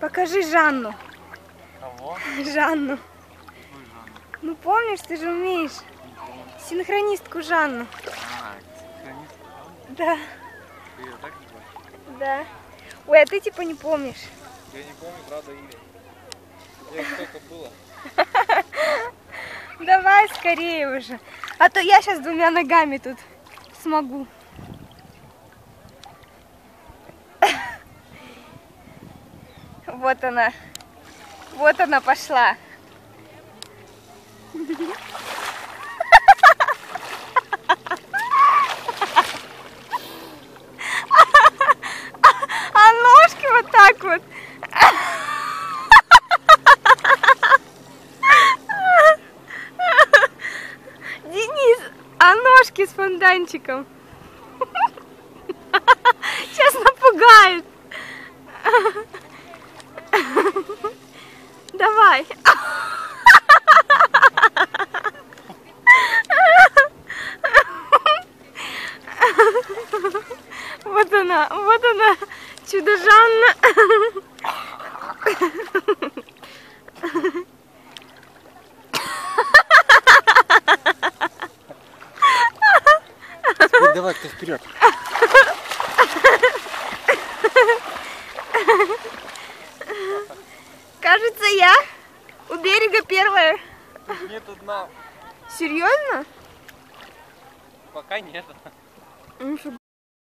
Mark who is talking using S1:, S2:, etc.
S1: Покажи Жанну.
S2: Кого?
S1: Жанну.
S2: Какую Жанну?
S1: Ну помнишь, ты же умеешь. Синхронистку Жанну.
S2: А, синхронистку Жанну?
S1: Да,
S2: Ты ее так называешь?
S1: да. Ой, а ты типа не помнишь.
S2: Я не помню, правда, имя. Я столько было.
S1: Давай скорее уже. А то я сейчас двумя ногами тут смогу. Вот она. Вот она пошла. А ножки вот так вот. Денис, а ножки с фонданчиком? Сейчас напугает. Давай. Вот она, чудо Жанна.
S2: Теперь давай, кто вперед.
S1: Кажется, я у берега первая.
S2: Нету дна.
S1: Серьезно?
S2: Пока нет.
S1: Нифига.